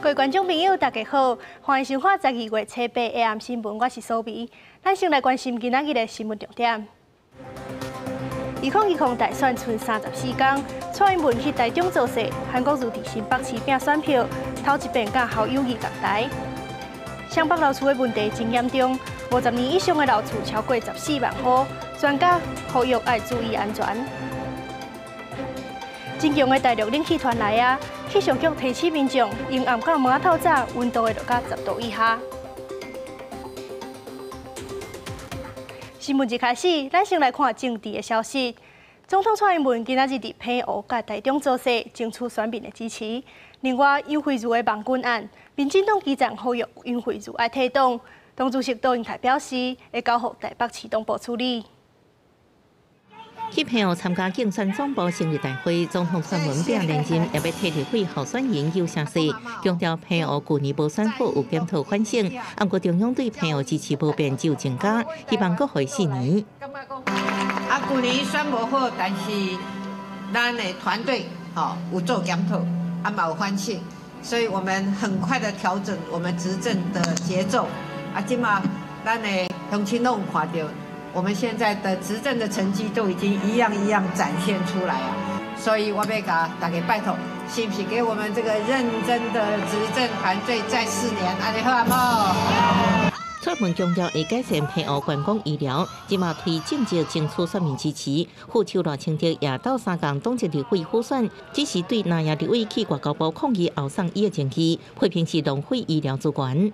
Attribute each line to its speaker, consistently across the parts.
Speaker 1: 各位观众朋友，大家好，欢迎收看12月7日的暗新闻，我是苏眉。咱先来关心今仔日的新闻重点。2020大选剩34天，蔡英文去台中造势，韩国瑜伫新北市拼选票，头一遍甲侯友宜同台。湘北楼厝的问题真严重，50年以上的楼厝超过14万户，专家呼吁要注意安全。真强的大陆冷气团来啊！气象局提醒民众，阴暗到晚透早，温度会落到10度以下。新闻一开始，咱先来看政治的消息。总统蔡英文今仔日伫澎湖甲台中造势，争取选民的支持。另外，윤惠如的网军案，民进党基层呼吁윤惠如爱退党，党主席杜英凯表示会交予台北市党部处理。
Speaker 2: 去澎湖参加竞选总部成立大会，总统蔡文炳连任，也要替立委候选人有声势，强调澎湖去年无选好有检讨反省，不过中央对澎湖支持无变，只有增加，希望搁会4年。
Speaker 3: 去年选无好，但是咱的团队有做检讨，嘛有反省，所以我们很快的调整我们执政的节奏。今嘛咱的乡亲拢看到。我们现在的执政的成绩都已经一样一样展现出来啊，所以我要给大家拜托，是不是给我们这个认真的执政团队再4年，安尼好无？
Speaker 2: 蔡文强调会改善澎湖观光医疗，即马推政绩争取选民支持。副手罗清德也到3港党籍立委补选，只是对南亚立委去外交部抗议后送伊的前期，批评是浪费医疗资源。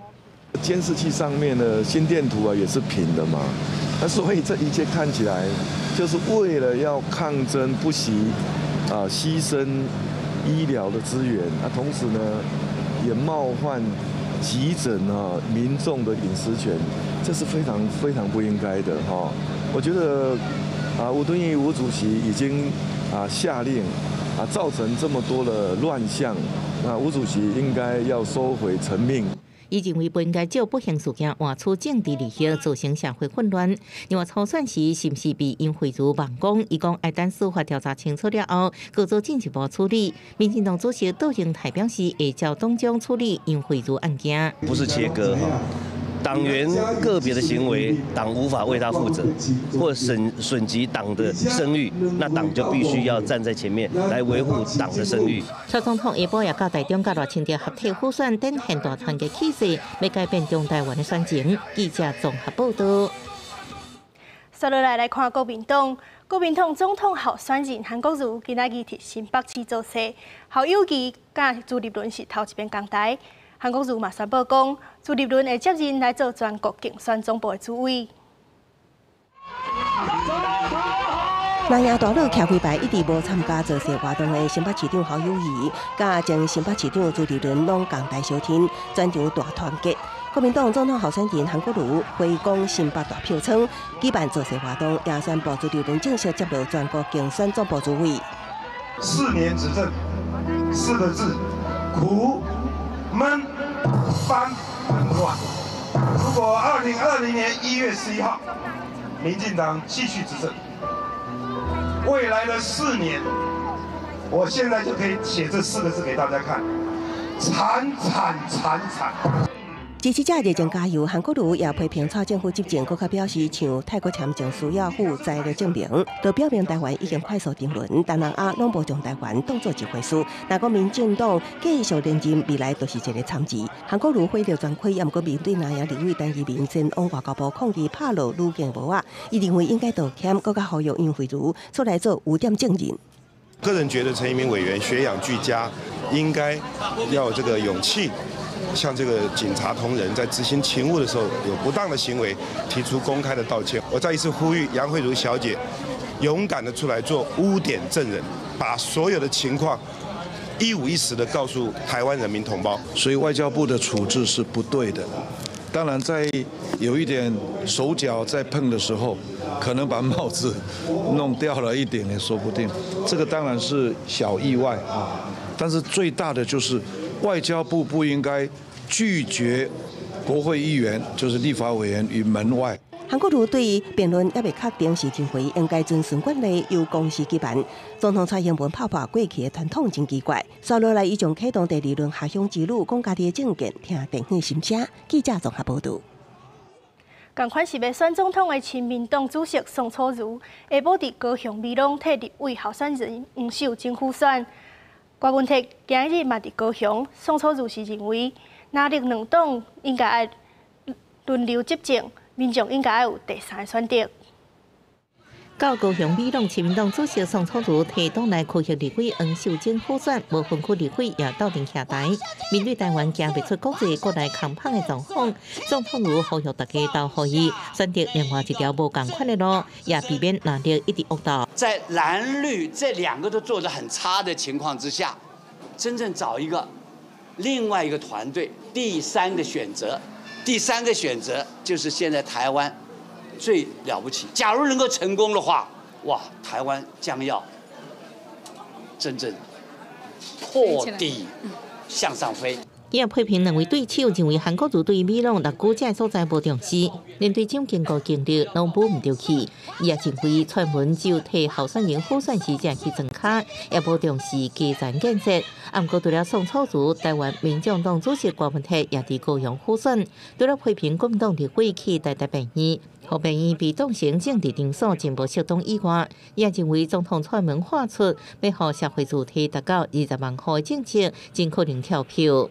Speaker 4: 监视器上面的心电图啊也是平的嘛。那所以这一切看起来，就是为了要抗争，不惜牺牲医疗的资源，同时呢，也冒犯急诊民众的隐私权，这是非常非常不应该的哈。我觉得吴敦义吴主席已经下令造成这么多的乱象，那吴主席应该要收回成命。
Speaker 2: 伊认为不应该就不幸事件换出政治利益，造成社会混乱。另外，初选时是不是被윤惠如网攻？伊讲要等司法调查清楚了后，各做进一步处理。民进党主席杜英台表示，会照党章处理윤惠如案件。
Speaker 5: 不是切割党员个别的行为，党无法为他负责，或损及党的声誉，那党就必须要站在前面来维护党的声誉。
Speaker 2: 蔡总统下晡也到台中甲罗清德合体补选，展现大团结气势，要改变中台湾的选情。记者综合报道。
Speaker 1: 接落来看国民党总统候选人韩国瑜今仔日伫新北市造势，侯友宜甲朱立伦是头一遍同台。韩国瑜嘛宣布讲，朱立伦会接任来做全国竞选总部的主委。
Speaker 6: 南亚大佬徛开牌一直无参加造势活动的新北市长侯友宜，甲前新北市长朱立伦拢共台相挺，全场大团结。国民党总统候选人韩国瑜回攻新北大票仓，举办造势活动，也宣布朱立伦正式接入全国竞选总部主委。
Speaker 7: 4年执政，4个字：苦。闷、翻、乱。如果2020年1月11号，民进党继续执政，未来的4年，我现在就可以写这4个字给大家看：惨惨惨惨。
Speaker 6: 支持者热情加油，韩国瑜也批评蔡政府执政，更加表示像泰国签证需要负债的证明，就表明台湾已经快速沉沦，但人拢无将台湾当作一回事。若讲民进党继续连任，未来就是一个惨字。韩国瑜火力全开，也毋过面对南亚立委陈怡民前往外交部抗议拍落路径无啊，伊认为应该道歉，更加呼吁윤惠如出来做无点证人。
Speaker 8: 个人觉得陈怡民委员学养俱佳，应该要有这个勇气。向这个警察同仁在执行勤务的时候有不当的行为，提出公开的道歉。我再一次呼吁杨惠如小姐勇敢的出来做污点证人，把所有的情况一五一十的告诉台湾人民同胞。
Speaker 9: 所以外交部的处置是不对的。当然，在有一点手脚在碰的时候，可能把帽子弄掉了一点也说不定。这个当然是小意外啊，但是最大的就是。外交部不应该拒绝国会议员，就是立法委员于门外。
Speaker 6: 韩国瑜对辩论也未确定是真回应该遵循惯例由公司举办。总统蔡英文拍破过去的传统真奇怪，接落来伊将启动第2轮下乡之旅，讲家己的政见，听电影心声。记者综合报道。
Speaker 1: 同款是要选总统的亲民党主席宋楚瑜，下晡伫高雄美浓替立委候选人黄秀晶辅选。郭文泰今日嘛伫高雄，宋楚瑜是认为，哪力两党应该爱轮流执政，民众应该爱有第3个选择。
Speaker 2: 到高雄美浓亲民党主席宋楚瑜替党内科学立委黄秀晶辅选，无分区立委也斗阵下台。面对台湾行不出国际国内抗胖的状况，宋楚瑜呼吁大家投予伊，选择另外一条无共款的路，也避免哪力一直恶斗。
Speaker 10: 在蓝绿这2个都做得很差的情况之下，真正找一个另外一个团队，第3个选择。第3个选择就是现在台湾最了不起。假如能够成功的话，哇，台湾将要真正破底向上飞。
Speaker 2: 伊也批评两位对手，认为韩国瑜对美浓六股这所在无重视，连对蒋经国经历拢补唔着去。伊也认为蔡文只有替候选人辅选时才去装卡，也无重视基层建设。不过除了宋楚瑜，台湾民众党主席郭文泰也伫高雄辅选，除了批评国民党立委去台病院，后病院被当成政治场所，真无适当以外，也认为总统蔡文画出要互社会主体达到20万户的政策，真可能跳票。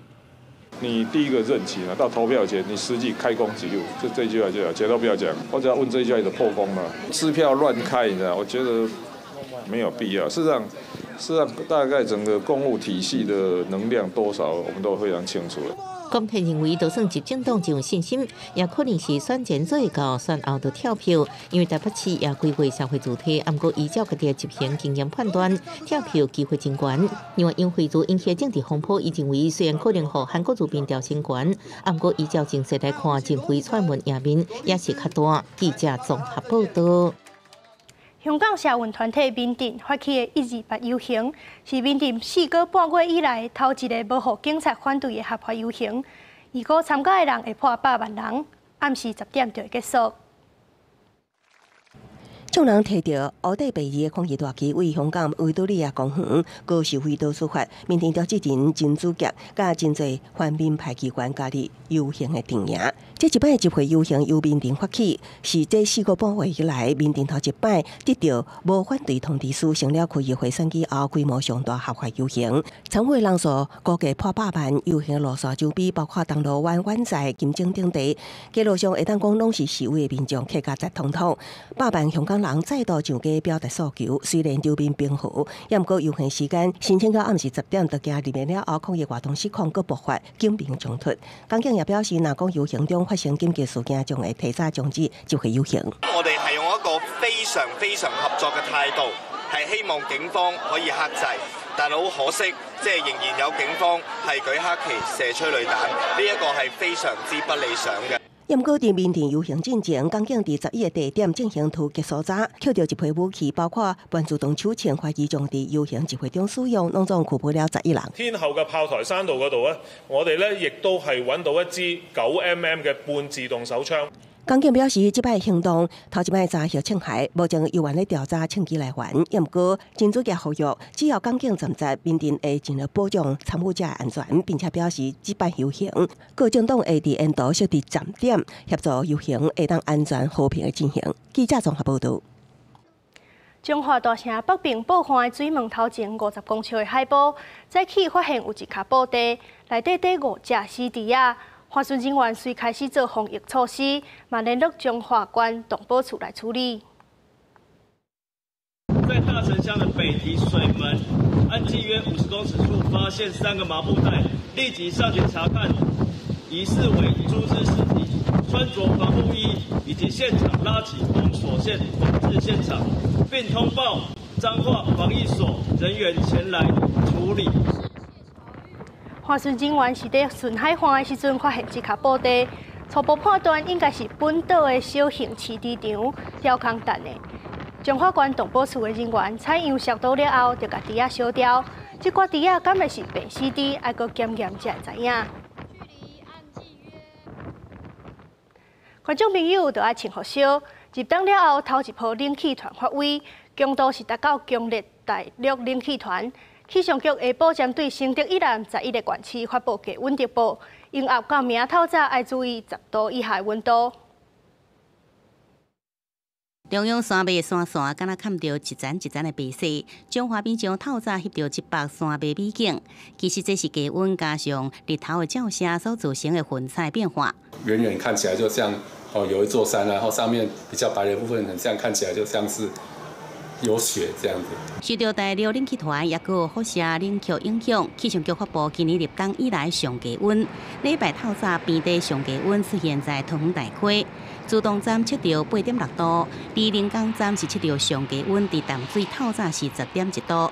Speaker 11: 你第1个任期呢，到投票前，你实际开工记录，就这句话就好，其他都不要讲。我只要问这一句话的破功嘛，支票乱开，你知道？我觉得没有必要。事实上，大概整个公务体系的能量多少，我们都非常清楚了。
Speaker 2: 郭文泰认为，就算执政党真有信心，也可能是选前做会到，选后就跳票，因为台北市也规划社会主体，不过依照家己的执行经验判断，跳票机会真悬。另外，杨惠珠引起政治风波，伊认为虽然可能互韩国瑜民调升悬，不过依照情势来看，真非蔡文赢面也是较大。记者综合报道。
Speaker 1: 香港社运团体民阵发起的128游行，是民阵4个半月以来头一个无互警察反对的合法游行。预估参加的人会破8万人，暗时10点就会结束。
Speaker 6: 众人摕着乌底白字的抗议大旗，为香港维多利亚公园高收费道出发。民阵召集人真主角甲真侪反民派机关加入游行的阵营。这一摆的集会游行由民阵发起，是这4个半月以来民阵头一摆得到无反对通知书，成了区议会选举后规模上大合法游行。参会人数估计破8万，游行路线周边包括铜锣湾、湾仔、金钟等地，街路上会当讲拢是示威的民众，客家在通通。8万香港人再度上街表达诉求，虽然周边平和，也毋过游行时间申请到暗时10点，就惊入面了后，抗议活动失控，佮爆发警民冲突。港警也表示，若讲游行中发生紧急事件，將會提早終止集會遊行。
Speaker 12: 我哋係用一個非常合作嘅態度，係希望警方可以克制，但係好可惜，即係仍然有警方係舉黑旗、射催淚彈，呢一個係非常之不理想嘅。
Speaker 6: 不過，在民陣遊行進前，港警在11個地點進行突擊搜查，扣到一批武器，包括半自動手槍，懷疑將在遊行集會中使用，攏總拘捕了11人。
Speaker 13: 天后嘅炮台山道嗰度咧，我哋咧亦都係揾到一支9mm 嘅半自動手槍。
Speaker 6: 港警表示，這擺行動頭一擺查獲槍械，目前有關咧調查槍擊來源。也毋過，真主嘅呼籲，只要港警站在民陣會盡力保障參與者嘅安全，並且表示這擺遊行，各政黨會佇沿途設置站點，協助遊行會當安全和平嘅進行。記者綜合報道。
Speaker 1: 中華大城北邊寶漢水門頭前50公尺的海堡，早起發現有一卡布袋，內底第5隻死豬仔。華巡人員隨開始做防疫措施，嘛聯絡中華關動保處來處理。
Speaker 14: 在大城鄉的北堤水門，岸際約50公尺處發現3個麻布袋，立即上前查看，疑似為豬隻屍體，穿着防護衣，以及現場拉起封鎖線防治現場，並通報彰化防疫所人員前來處理。
Speaker 1: 華巡人員是在順海岸的時陣發現這卡布袋，初步判斷應該是本島的小型飼豬場吊空蛋的。中華關動保處的人員採樣攝到了後，就把豬仔燒掉。這掛豬仔敢會是病死豬，還閣檢驗才會知影。观众朋友就要穿好少。入党了后，头一波冷气团发威，强度是达到强烈大陆冷气团。气象局下晡针对承德以南11个县市发布低温特报，永后到明透早要注意10度以下温度。
Speaker 15: 中央山脉山线，敢若看到一层一层的白色。中华边疆透早翕到一百山脉美景，其实这是低温加上日头的照射所造成的云彩变化。
Speaker 16: 远远看起来就像有一座山，然后上面比较白的部分，很像看起来就像是有雪这样子。受到
Speaker 15: 大陆冷气团也有辐射冷却影响，气象局发布今年入冬以来上低温。礼拜透早平地上低温出现在桃园大溪。自动站测到8.6度，离临港站是测到上低温，伫淡水透早是10.1度。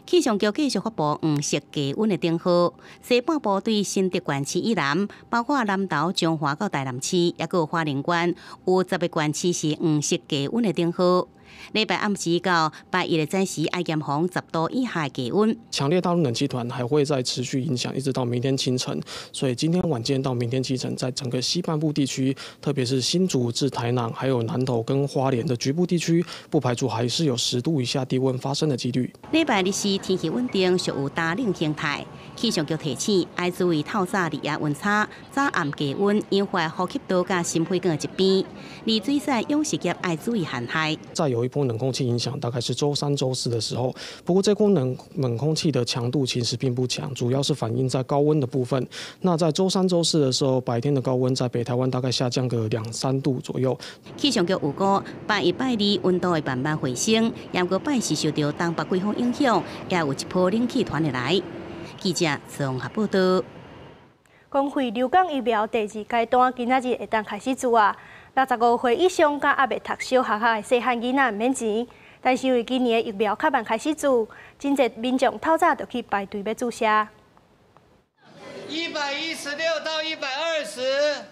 Speaker 15: 气象局继续发布黄色低温的灯号，西半部对新竹县市以南，包括南投、彰化到台南市，也有花莲县，有10个县市是黄色低温的灯号。礼拜暗时到8日的早时，爱严防10度以下的低温。
Speaker 17: 强烈大陆冷气团还会再持续影响，一直到明天清晨。所以今天晚间到明天清晨，在整个西半部地区，特别是新竹至台南，还有南投跟花莲的局部地区，不排除还是有10度以下低温发生的几率。
Speaker 15: 礼拜日是天气稳定，属有大冷形态。气象局提醒，要注意透早日夜温差，早暗低温引发呼吸道甲心血管的疾病。而水产养殖业要注意限海。
Speaker 17: 再有一波冷空气影响，大概是周3、周4的时候。不过这波冷空气的强度其实并不强，主要是反映在高温的部分。那在周3、周4的时候，白天的高温在北台湾大概下降个2、3度左右。
Speaker 15: 气象局预估8月、8日温度会慢慢回升，也不过8是受到东北季风影响，也有一波冷气团的来。记者综合报道。
Speaker 1: 公费流感疫苗第2阶段今仔日会当开始做啊！65岁以上甲还未读小学的细汉囡仔免钱，但是因为今年的疫苗较慢开始做，真侪民众透早就去排队要注射。
Speaker 10: 116到120。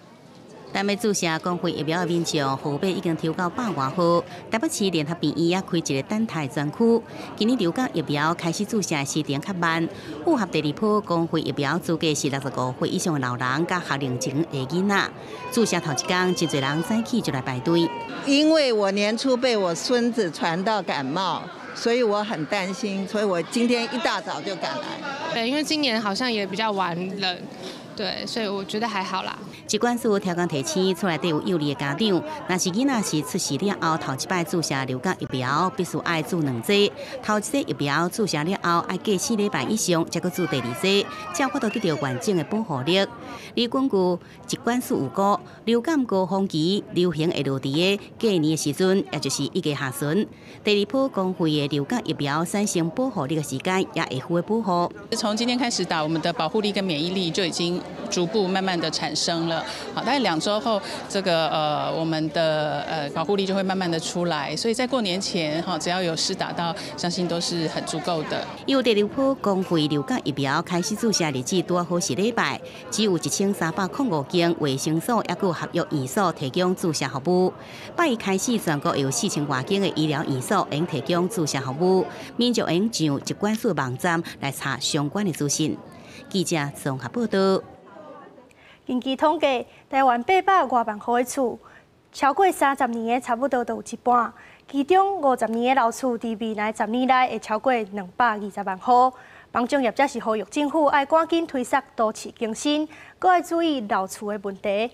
Speaker 15: 但要注射公费疫苗的民众，号码已经抽到100多号。台北市联合病院也开一个等待专区。今年流感疫苗开始注射的时间较慢，符合第2波公费疫苗资格是65岁以上的老人甲学龄前的囡仔。注射头一天，真侪人早起就来排队。
Speaker 18: 因为我年初被我孙子传到感冒，所以我很担心，所以我今天一大早就赶来。
Speaker 19: 对，因为今年好像也比较晚了。对，所以我觉得还好啦。
Speaker 15: 疾管署调降提醒，出来对有幼儿的家长，若是囡仔是出世了后头一摆注射流感疫苗，必须爱注2剂。头一剂疫苗注射了后，爱隔4礼拜以上，才搁注第2剂，才获得得到完整的保护力。而根据疾管署预估，流感高峰期流行会落伫个过年的时阵，也就是1月下旬。第2波公费的流感疫苗产生保护力的时间，也会获保护。
Speaker 20: 从今天开始打，我们的保护力跟免疫力就已经逐步慢慢的产生了。好，大概2周后，这个我们的保护力就会慢慢的出来。所以在过年前，只要有施打到，相信都是很足够的。
Speaker 15: 由第2波公费流感疫苗开始注射日子拄好是礼拜，只有1305间卫生所也有合约院所提供注射服务。8月开始，全国有4000多间的医疗院所应提供注射服务，民众应上疾管署网站来查相关的资讯。记者综合报道。
Speaker 1: 根据统计，台湾800多万户的厝，超过30年的差不多都有一半，其中50年的老厝，伫未来10年内会超过220万户。房仲业者是呼吁政府要赶紧推动都市更新，搁要注意老厝的问题。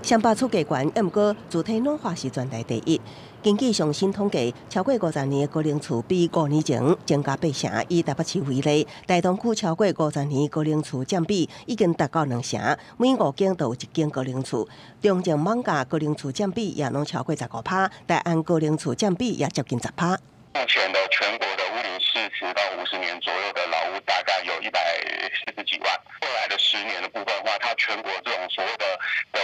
Speaker 6: 双北厝价悬，不过主体老化是全台第1。根据上新统计，超过50年的高龄厝比5年前增加8成。以台北市为例，大同区超过50年高龄厝占比已经达到2成，每5间都有1间高龄厝。中正艋舺高龄厝占比也拢超过15%，大安高龄厝占比也接近10%。
Speaker 21: 目前的全国的屋龄40到50年左右的老屋大概有140几万，未来的10年的部分的话，它全国这种所谓的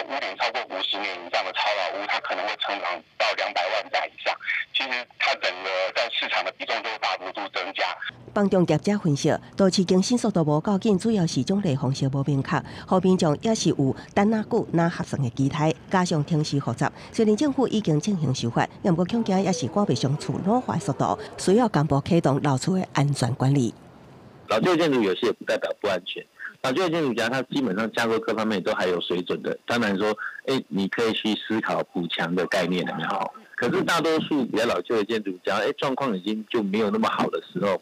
Speaker 21: 屋龄超过50年以上的超老屋，它可能会成长到200万宅以上。其实它整个在市场的比重就会大幅度增加。
Speaker 6: 房仲业者分析，都市更新速度无够紧，主要是奖励方式无明确，后民众也是有等哪久哪合算的期待，加上程序复杂。虽然政府已经进行修法，但不过恐惊也是赶不上厝老化速度，需要干部启动老厝的安全管理。
Speaker 22: 老旧建筑有些也不代表不安全，
Speaker 3: 法就业建筑家它基本上架构各方面都还有水准的，当然说，你可以去思考补强的概念有没有？可是大多数比较老旧的建筑家，状况已经就没有那么好的时候，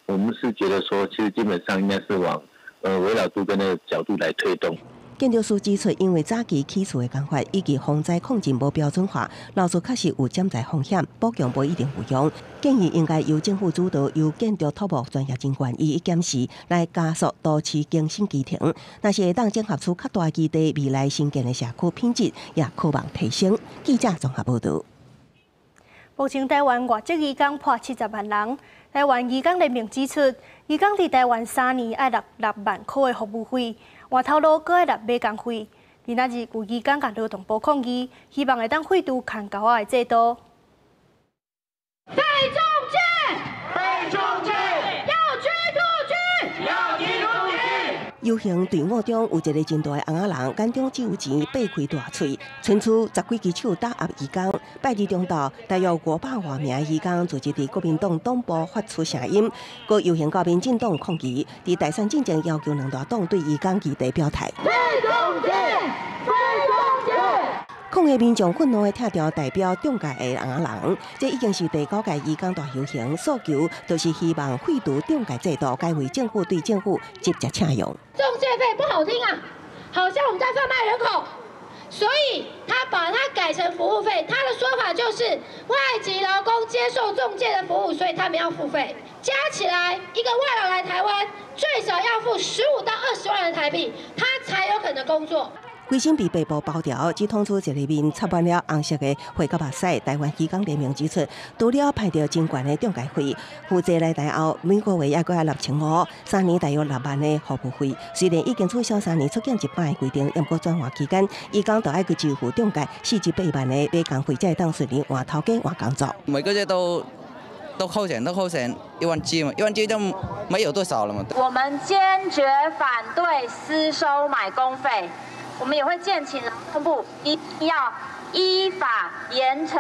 Speaker 3: 我们是觉得说，其实基本上应该是往围绕度跟那个角度来推动。
Speaker 6: 建筑师指出，因为早期起厝的工法以及防灾控制无标准化，楼厝确实有潜在风险，保强不一定有用。建议应该由政府主导，由建筑土木专业人员一一检视，来加速都市更新基停。那是会当整合出较大基地，未来新建的社区品质也可望提升。记者综合报道。
Speaker 1: 目前台湾外籍移工破70万人。台湾移工联盟指出，移工伫台湾3年要纳6万块的服务费，换头路阁要纳买工费。今仔日有移工甲劳动部抗议，希望会当废除砍高的制度。
Speaker 22: 废中介，废中介，要驱逐去，要驱逐去。
Speaker 6: 游行队伍中有一个真大的红仔人，眼中只有钱，擘开大喙，伸出10几支手打压移工。拜二中昼，大约500多名移工聚集伫国民党党部发出声音，佮游行到民进党抗议，伫大选进前要求两大党对移工议题表态。
Speaker 22: 废中介，废中介。
Speaker 6: 抗议民众愤怒地拆掉代表中介的红仔人，这已经是第9届移工大游行，诉求就是希望废除中介制度，该为政府对政府直接请用。
Speaker 22: 中介费不好听啊，好像我们在贩卖人口，所以他把它改成服务费。他的说法就是外籍劳工接受中介的服务，所以他们要付费。加起来，一个外劳来台湾最少要付15到20万的台币，他才有可能工作。
Speaker 6: 规身被背部包条，只捅出一个面插满了红色的血甲目屎。台湾移工联盟指出，除了派着真悬的中介费，负责来台后每个月也阁要6500，3年大约6万的服务费。虽然已经取消3年出境1班的规定，也不过转换期间，移工就要去支付中介4至8万的买工费，才会当顺利换头家换工作。
Speaker 23: 每个月都扣钱，1万7嘛，1万7就没有多少了嘛。
Speaker 22: 我们坚决反对私收买工费。我们也会建请劳动部一定要依法严惩。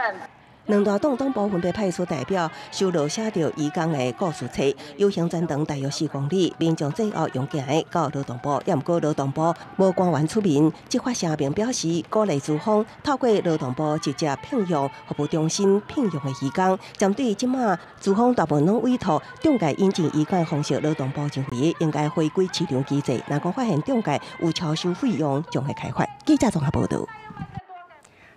Speaker 6: 两大党党部分别派出代表收录写着移工的故事册，游行全长大约4公里，民众最后用行的到劳动部，也毋过劳动部无官员出面，即发声明表示鼓励资方透过劳动部直接聘用服务中心聘用的移工。针对即马资方大部分拢委托中介引进移工的方式，劳动部认为应该回归市场机制。若讲发现中介有超收费用，将会开罚。记者综合报道。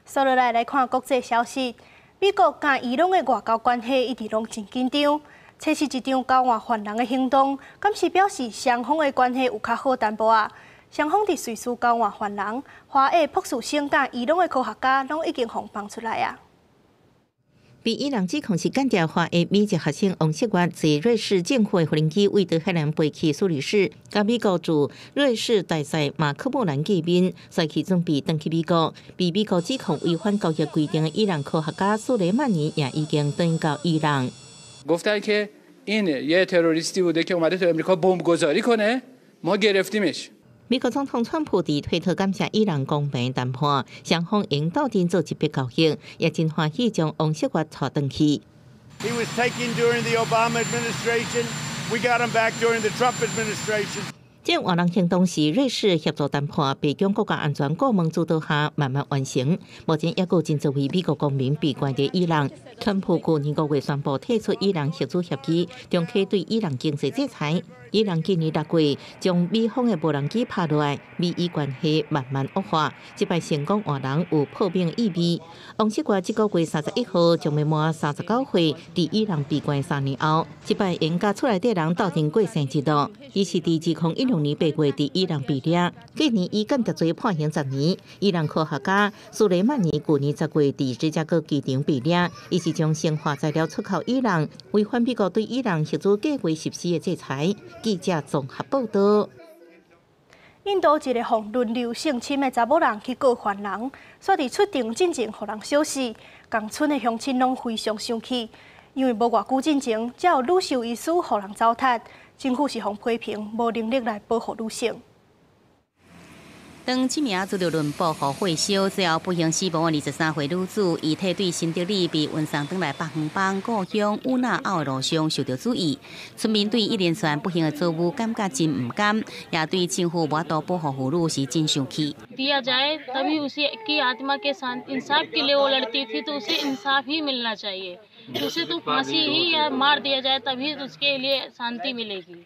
Speaker 1: 接落来看国际消息。美国甲伊朗的外交关系一直拢真紧张，这是一场交换犯人的行动，敢是表示双方的关系有较好淡薄啊？双方伫瑞士交换犯人，华裔博士生甲伊朗的科学家拢已经放放出来啊。
Speaker 2: 被伊朗指控是间谍化的美籍学生王锡月，在瑞士政府的无人机为德黑兰飞去苏黎世，甲美国驻瑞士大使马克姆兰见面，随即准备返去美国。被美国指控违反交易规定的伊朗科学家苏雷曼尼也已经返到伊朗。
Speaker 24: گفتن که این یه تروریستی بوده که اومده تو امریکا بمب گذاری کنه ما گرفتیمش。
Speaker 2: 美国总统川普伫推特感谢伊朗公平谈判，双方应斗阵做一笔交易，也真欢喜将王锡月带回去。
Speaker 25: He was taken during the Obama administration. We got him back during the Trump administration.
Speaker 2: 这换人行动是瑞士协助谈判，被中国家安全顾问主导下慢慢完成。目前也有真侪位美国公民被关在伊朗。川普去年5月宣布退出伊朗核子协议，重启对伊朗经济制裁。伊朗今年6月将美方的无人机拍落来，美伊关系慢慢恶化。这摆成功换人有破冰意味。王锡月这个月31号将要满39岁，伫伊朗闭关3年后，这摆因甲厝内底人斗阵过生一道。伊是伫2016年8月伫伊朗毕业，今年伊间谍罪判刑10年。伊朗科学家苏雷曼尼去年10月伫芝加哥机场毕业，伊是将生化材料出口伊朗，违反美国对伊朗核子计划实施的制裁。记者综合报道。
Speaker 1: 印度一个互轮流性侵的查某人去告犯人，煞伫出庭进前互人烧死，共村的乡亲拢非常生气，因为无偌久进前，才有女受医师互人糟蹋，政府是互批评无能力来保护女性。
Speaker 15: 当这名遭到轮驳和火烧，最后不幸死亡的23岁女子，遗体对新德里被运送回来北横邦故乡乌那奥的路上受到注意。村民对一连串不幸的遭遇感觉真唔甘，也对政府无法度保护妇女是真生气。
Speaker 4: दिया जाए तभी उसे की आत्मा के साथ इंसाफ के लिए वो लड़ती थी तो उसे इंसाफ ही मिलना चाहिए उसे तो फांसी ही या मार दिया जाए तभी उसके लिए शांति मिलेगी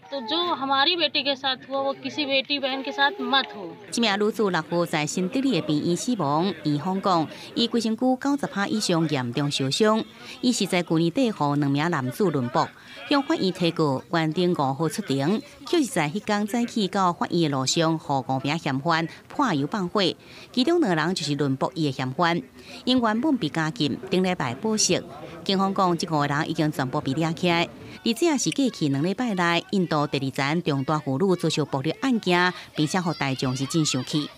Speaker 4: तो जो हमारी बेटी के साथ हुआ वो किसी बेटी बहन के साथ मत हो。
Speaker 15: 这名女子6号在新德里的病院死亡，院方讲，伊规身躯90%以上严重受伤。伊是在去年底和2名男子轮驳，向法院提告，原定5号出庭，却是在迄天早起到法院的路上，和5名嫌犯破油放火，其中2人就是轮驳伊的嫌犯。因原本被监禁，顶礼拜保释。警方讲，这5个人已经全部被抓起来。而这也是过去2礼拜内印度第2件重大妇女遭受暴力案件，并且互大众是真生气。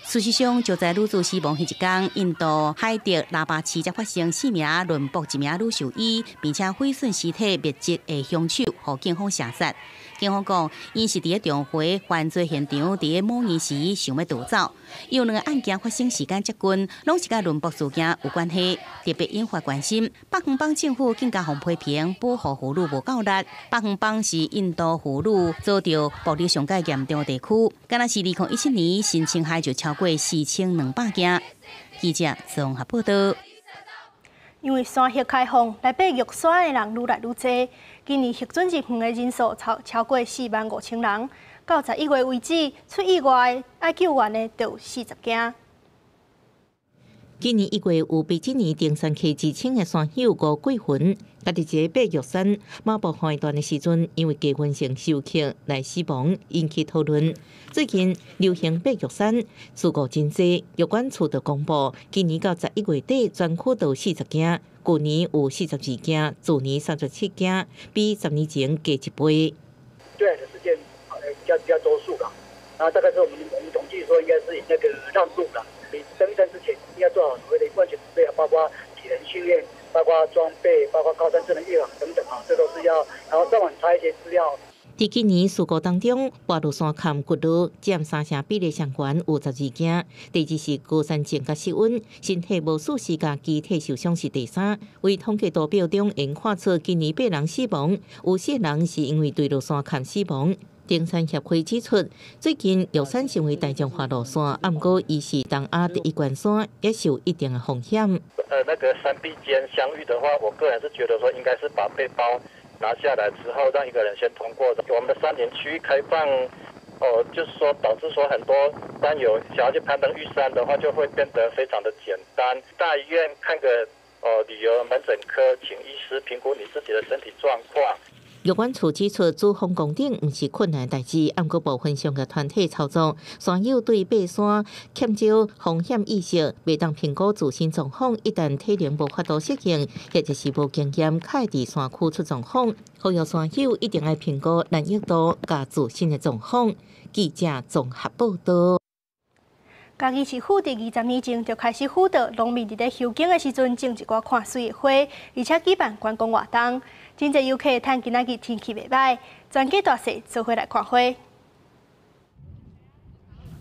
Speaker 15: 事实上，就在女子死亡迄一天，印度海迪拉巴市则发生4名轮驳1名女兽医，并且毁损尸体灭迹的凶手，互警方射杀。警方讲，因是伫重回犯罪现场，伫某年时想要逃走。有2个案件发生时间接近，拢是甲轮驳事件有关系，特别引发关心。北横邦政府更加互批评保护妇女无够力。北横邦是印度妇女遭到暴力上界严重的地区，敢若是2017年新青海就超过4200件。记者综合报道。
Speaker 1: 因为山核开放，来爬玉山的人愈来愈多。今年核准入园的人数超过45000人。到11月为止，出意外爱救援的就有40件。
Speaker 2: 今年1月有比今年登山客之称的山友吴桂云，家己一个爬玉山马步环段的时阵，因为高温性休克来死亡，引起讨论。最近流行爬玉山事故真多，有关处就公布，今年到11月底全区都有40件，去年有42件，去年37件，比10年前加1倍。
Speaker 5: 对的事件比较多数了，然后大概是我们统计说应该是以那个让路了，你登山之前应该做好所谓的万全准备，包括体能训练，包括装备，包括高山智能预防等等啊，这都是要，然后上网查一些资料。
Speaker 2: 伫今年事故当中，爬入山坎骨路占3成比例上悬，有12件。第2是高山症甲失温，身体无舒适甲机体受伤是第3。为统计图表中，应看出今年8人死亡，有4人是因为坠落山坎死亡。登山协会指出，最近玉山成为大众滑落山，不过伊是东亚第一关山，也是有一定的风险。
Speaker 7: 那个山壁间相遇的话，我个人是觉得说，应该是把背包拿下来之后，让一个人先通过。我们的山林区域开放，就是说导致说很多山友想要去攀登玉山的话，就会变得非常的简单。大医院看个旅游门诊科，请医师评估你自己的身体状况。
Speaker 2: 有关处指出，主峰攻顶不是困难的代志，不过部分上嘅团体操作，山友对爬山欠少风险意识，未当评估自身状况，一旦体能无法度适应，或者是无经验，开伫山区出状况，呼吁山友一定要评估难易度甲自身的状况。记者综合报道。
Speaker 1: 嘉义市府伫20年前就开始辅导农民伫咧休耕的时阵种一寡看水的花，而且举办观光活动。真侪游客趁今仔日天气袂歹，全家大细做伙来看花。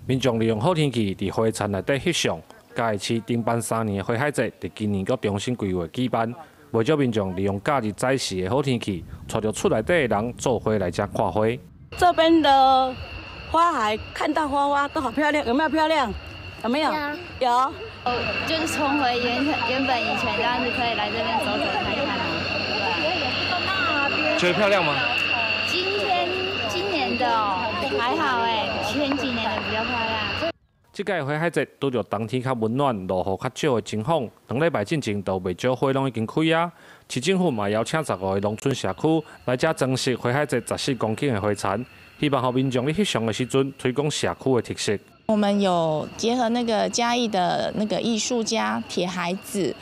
Speaker 8: 民众利用好天气伫花田内底翕相。嘉义市停办3年的花海节，伫今年阁重新规划举办，为咗民众利用假日早时的好天气，带着厝内底的人做花来遮看花。
Speaker 9: 这边的花海看到花都好漂亮，有没有漂亮？有没有？有。
Speaker 26: 就是重回原本以前这样子，可以来这边走走看看啊。
Speaker 8: 觉得漂亮吗？
Speaker 26: 今年的还好前几年的比较漂亮。
Speaker 8: 这届花海节拄着冬天较温暖、落雨较少的情况，2礼拜进前都未少花拢已经开啊。市政府嘛邀请15个农村社区来遮装饰花海节14公顷的花田，希望让民众伫翕相的时阵推广社区的特色。
Speaker 27: 我们有结合那个嘉义的那个艺术家铁孩子，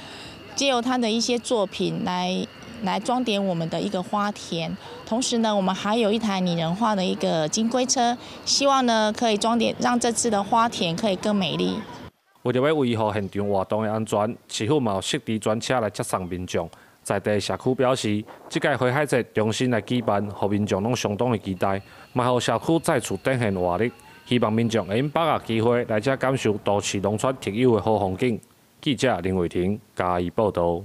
Speaker 27: 借由他的一些作品来装点我们的一个花田。同时呢，我们还有一台拟人化的一个金龟车，希望呢可以装点，让这次的花田可以更美丽。
Speaker 8: 为了要维护现场活动的安全，市府嘛有设置专车来接送民众。在地社区表示，这届花海节重新来举办，让民众拢相当的期待，嘛互社区再次展现活力。希望民众会用把握机会来遮感受都市农村特有的好风景。记者林伟霆嘉义报道。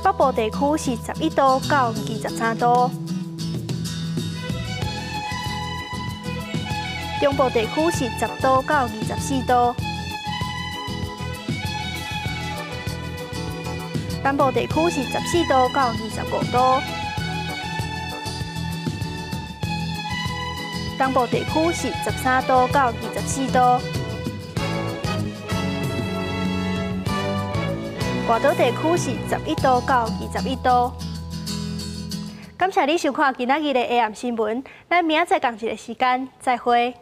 Speaker 1: 北部地区是11度到23度，中部地区是10度到24度，南部地区是14度到25度，东部地区是13度到24度。外岛地区是11度到21度。感谢你收看今仔日的 AM 新闻，咱明仔载同一个时间再会。